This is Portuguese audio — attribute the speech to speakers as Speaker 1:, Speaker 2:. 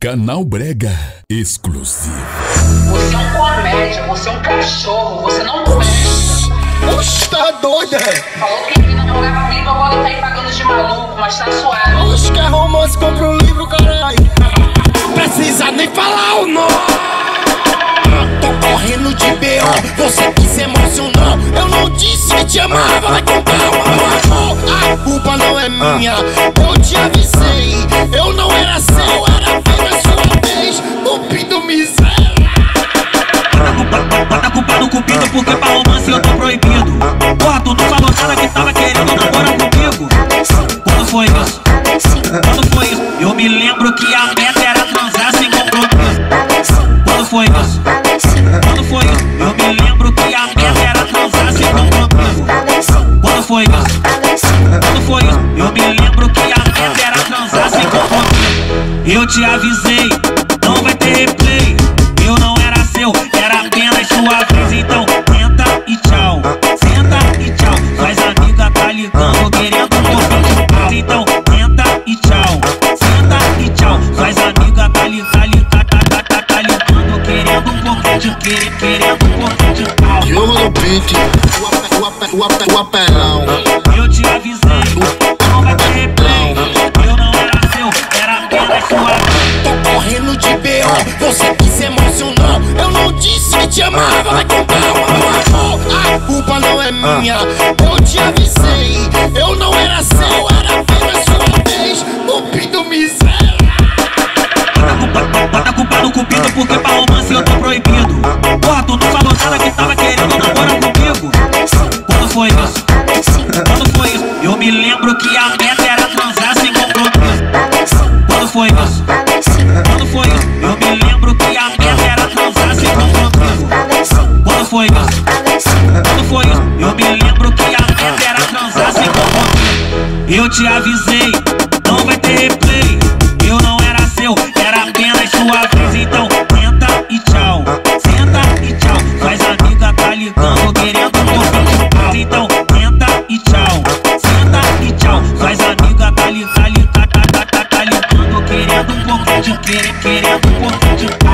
Speaker 1: Canal Brega exclusivo.
Speaker 2: Você é um comédia, você é um cachorro, você não presta.
Speaker 3: Oxe, tá doida?
Speaker 2: Falou que ele não jogava comigo, agora tá aí pagando de maluco, mas tá suave.
Speaker 3: Oxe, quer romance, compra um livro, caralho. Precisa nem falar o nome. Tô correndo de B.O., você que se emocionou. Eu não disse que te amava, vai comprar uma. A culpa não é minha, eu te avisei. Eu não era seu, era apenas sua vez. Cupido miséria.
Speaker 4: Bota a culpa no cupido, porque pra romance eu tô proibido. Porra, tu não falou nada que tava querendo namorar comigo. Quando foi isso? Quando foi isso? Eu me lembro que a meta era transar sem compromisso. Quando foi isso? Quando foi isso? Eu me lembro que a meta era transar sem compromisso. Quando foi isso? Quando foi isso? Eu me lembro que a meta era transar sem compromisso. Eu te avisei, não vai ter replay. Eu não era seu, era apenas sua vez. Então senta e tchau, senta e tchau. Faz amiga, tá ligando, querendo um pouquinho de pau. Então senta e tchau, senta e tchau. Faz amiga, tá ligando, querendo um pouquinho de querendo um pouquinho de pau.
Speaker 3: Jogo no pique, o apelão.
Speaker 4: Eu te avisei, não vai ter replay. Eu não era seu, era apenas sua vez.
Speaker 3: Tô correndo de B.O., você que se emocionou. Eu não disse que te amava, vai comprar uma. A culpa não é minha, eu te avisei. Eu não era seu, era apenas sua vez. Cupido miséria.
Speaker 4: Bota a culpa no cupido, porque pra romance eu tô proibido. Porra, tu não falou nada que tava querendo namorar comigo. Quando foi isso? Quando foi isso? Eu me lembro que a meta era transar sem compromisso. Quando foi isso? Quando foi isso? Eu me lembro que a meta era transar sem compromisso. Quando foi isso? Quando foi isso? Eu me lembro que a meta era transar sem compromisso. Eu te avisei, não vai ter replay. Eu não era seu, era apenas sua vez. Então senta e tchau, senta e tchau. Faz amiga, tá ligando, querendo um pouquinho de pau. Então senta e tchau, senta e tchau. Faz amiga, tá ligando, querendo um pouquinho de querendo um pouquinho de pau.